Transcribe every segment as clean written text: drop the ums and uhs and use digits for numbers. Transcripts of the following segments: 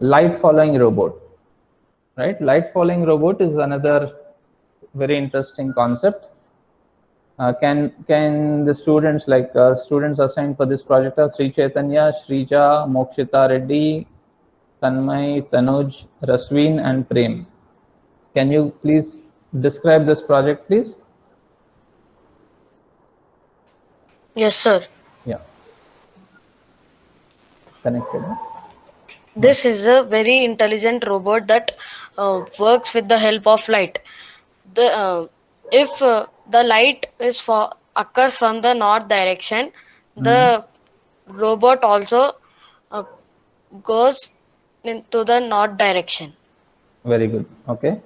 light following robot, right? Light following robot is another very interesting concept. Can the students, like students assigned for this project are Sri Chaitanya, Shrija, Mokshita Reddy, Tanmay, Tanuj, Rasween, and Prem. Can you please describe this project, please? Yes, sir. Yeah, connected. Huh? This is a very intelligent robot that works with the help of light. If the light occurs from the north direction, the robot also uh, goes into the north direction. Very good. Okay.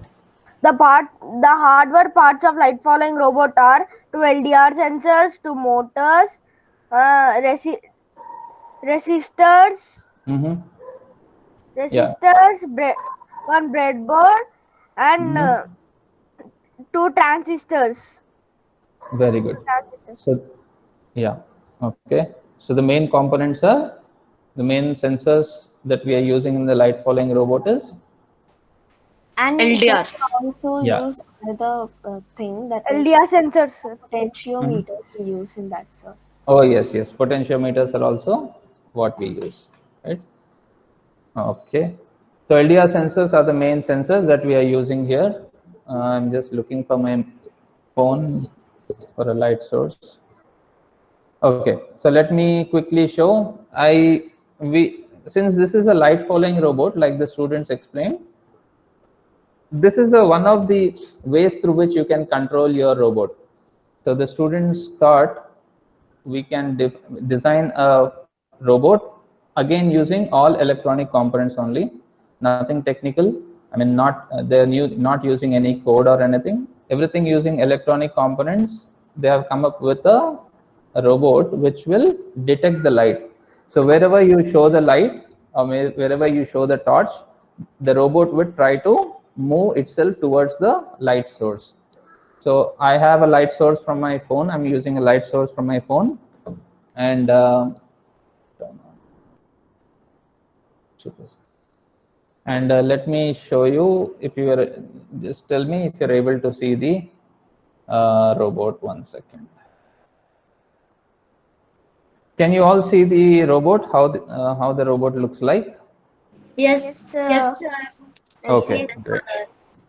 The hardware parts of light following robot are two LDR sensors, two motors, resistors, Mm-hmm. Yeah. resistors, one breadboard, and two transistors. Very good. Transistors. So, yeah. Okay. So the main components are the main sensors that we are using in the light following robot is. And LDR. sir, we also Yeah. use another thing that LDR is sensors, sir. potentiometers we use in that, sir. Oh yes, yes. Potentiometers are also what we use, right? Okay. So LDR sensors are the main sensors that we are using here. I'm just looking for my phone for a light source. Okay. So let me quickly show. Since this is a light following robot, like the students explained, this is one of the ways through which you can control your robot. So the students thought we can design a robot again using all electronic components only, nothing technical. I mean, not using any code or anything. Everything using electronic components. They have come up with a robot which will detect the light. So wherever you show the light or wherever you show the torch, the robot would try to move itself towards the light source. So I have a light source from my phone. I'm using a light source from my phone, and let me show you. If you are, just tell me if you're able to see the robot. 1 second. Can you all see the robot? How the robot looks like? Yes. Yes, Yes, sir. Okay, great.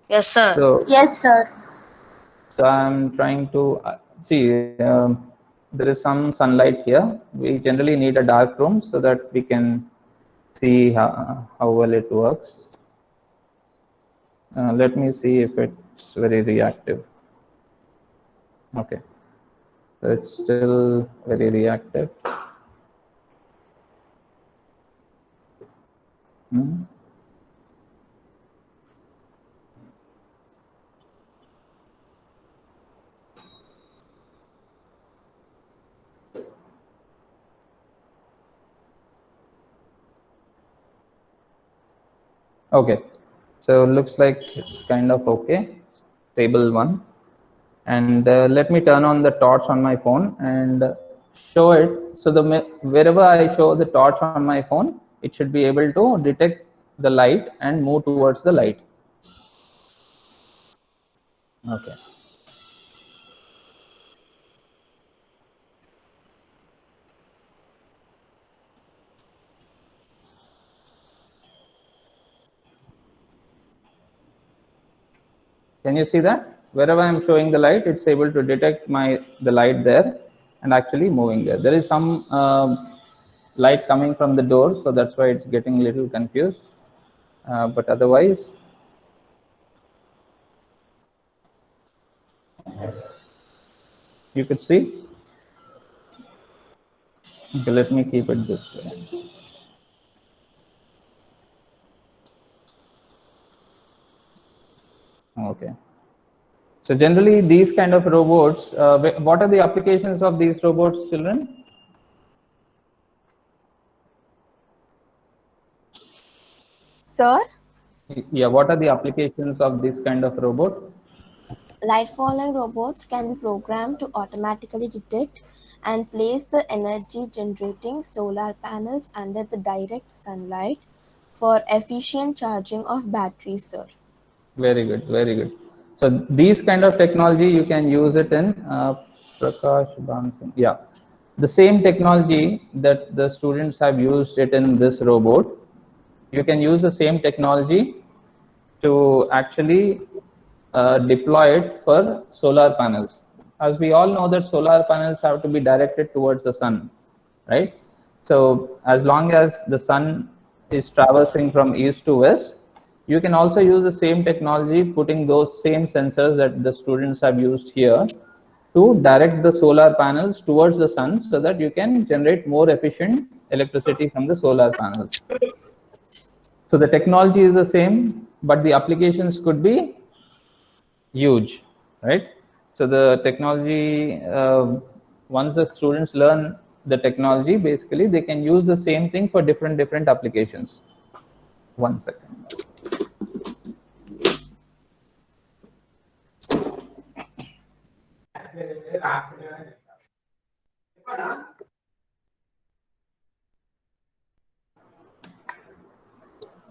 Yes, sir. So Yes, sir. So I'm trying to see. There is some sunlight here. We generally need a dark room so that we can see how well it works. Let me see if it's very reactive. Okay, so it's still very reactive. Hmm. Okay, so looks like it's kind of okay, stable one. And let me turn on the torch on my phone and show it. So wherever I show the torch on my phone, it should be able to detect the light and move towards the light. Okay. Can you see that? Wherever I'm showing the light, it's able to detect the light there and actually moving there. There is some light coming from the door, so that's why it's getting a little confused. But otherwise, you could see. Okay, let me keep it this way. Okay. So generally, these kind of robots, what are the applications of these robots, children? Sir, Yeah, what are the applications of this kind of robot? light following robots can be programmed to automatically detect and place the energy generating solar panels under the direct sunlight for efficient charging of batteries, sir. Very good, very good. So these kind of technology you can use it in Prakash Bansing. Yeah, the same technology that the students have used it in this robot, you can use the same technology to actually deploy it for solar panels. As we all know that solar panels have to be directed towards the sun, right? So as long as the sun is traversing from east to west, you can also use the same technology, putting those same sensors that the students have used here to direct the solar panels towards the sun so that you can generate more efficient electricity from the solar panels. So the technology is the same, but the applications could be huge, right? So the technology, once the students learn the technology, basically they can use the same thing for different applications. 1 second.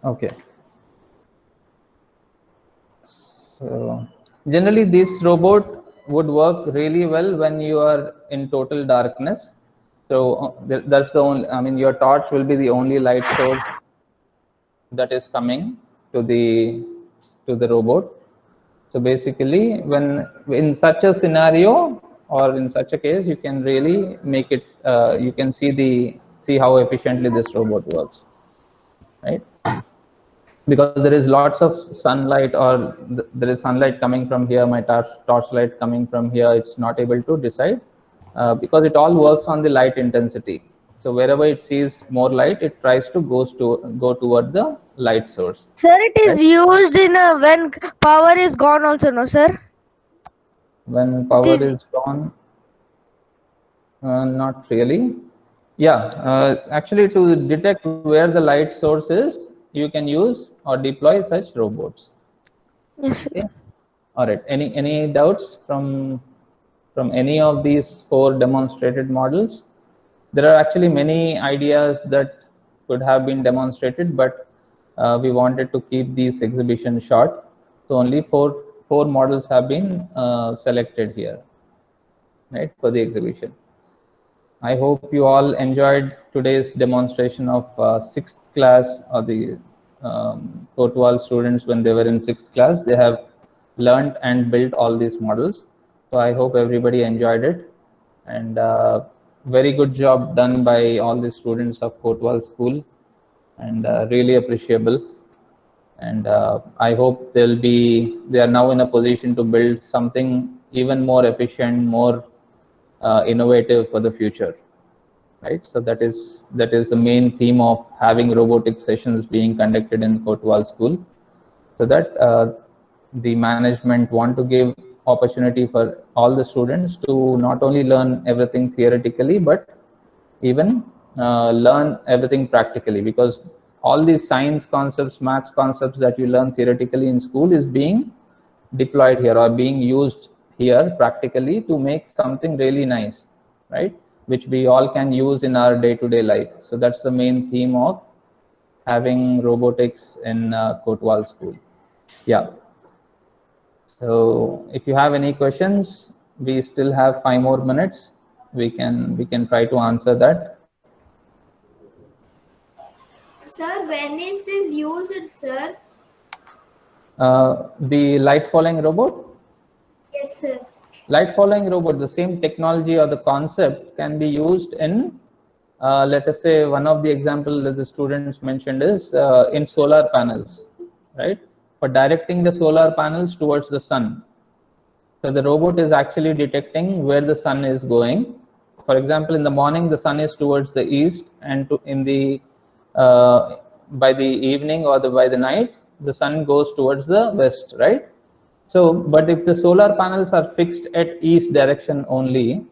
Okay. So generally, this robot would work really well when you are in total darkness. So that's the only. I mean, your torch will be the only light source that is coming to the robot. So basically, when in such a scenario or in such a case, you can really make it. You can see how efficiently this robot works, right? Because there is lots of sunlight, or there is sunlight coming from here, my torchlight coming from here, it's not able to decide because it all works on the light intensity. So wherever it sees more light, it tries to go toward the light source. Sir, it is Right? used in when power is gone also, no, sir? When It power is. is gone, not really. Yeah, actually, to detect where the light source is, you can use or deploy such robots. Yes, sir. Okay. All right. Any doubts from any of these 4 demonstrated models? There are actually many ideas that could have been demonstrated, but we wanted to keep these exhibitions short. So only four models have been selected here, right, for the exhibition. I hope you all enjoyed today's demonstration of 6th class, or the Kotwal students when they were in 6th class. They have learned and built all these models. So I hope everybody enjoyed it, and very good job done by all the students of Kotwal school, and really appreciable. And I hope they are now in a position to build something even more efficient, more innovative for the future, right? So that is the main theme of having robotic sessions being conducted in Kotwal school, so that the management want to give opportunity for all the students to not only learn everything theoretically, but even learn everything practically, because all these science concepts, maths concepts that you learn theoretically in school is being deployed here or being used here practically to make something really nice, right? Which we all can use in our day-to-day life. So that's the main theme of having robotics in Kotwal school. Yeah. So if you have any questions, we still have 5 more minutes. We can try to answer that. Sir, when is this used, sir? The light following robot? Yes, sir. Light following robot, the same technology or the concept can be used in, let us say, one of the examples that the students mentioned is in solar panels, right? For directing the solar panels towards the sun. So the robot is actually detecting where the sun is going. For example, in the morning, the sun is towards the east, and by the evening or by the night, the sun goes towards the west, right? So, but if the solar panels are fixed at east direction only,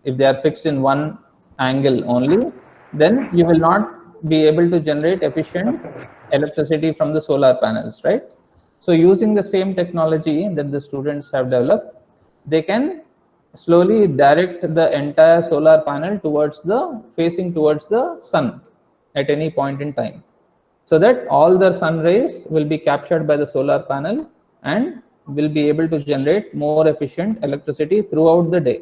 if they are fixed in one angle only, then you will not be able to generate efficient electricity from the solar panels, right? So using the same technology that the students have developed, they can slowly direct the entire solar panel facing towards the sun at any point in time. so that all the sun rays will be captured by the solar panel and will be able to generate more efficient electricity throughout the day.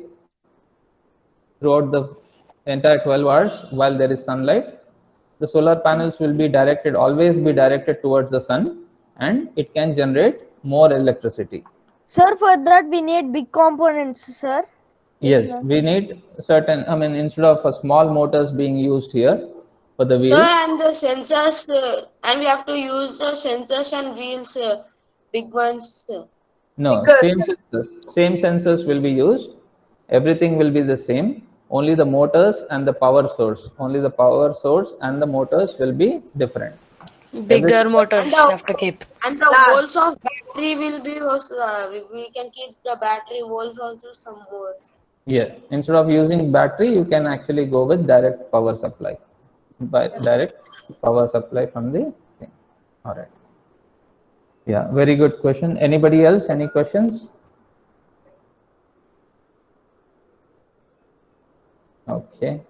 Throughout the entire 12 hours while there is sunlight, the solar panels will be directed, always be directed towards the sun, and it can generate more electricity. Sir, for that we need big components, sir. Yes, sir. we need certain, I mean, instead of small motors being used here for the Sir, wheels. and the sensors, and we have to use the sensors and wheels, big ones. No, same sensors will be used. Everything will be the same. Only the motors and the power source. Only the power source and the motors will be different. Bigger Everything- motors you have to keep. And the volts of battery will be also, we can keep the battery volts also some more. Yes. Instead of using battery, you can actually go with direct power supply. By direct power supply from the thing. All right. Yeah, very good question. Anybody else? Any questions? Okay.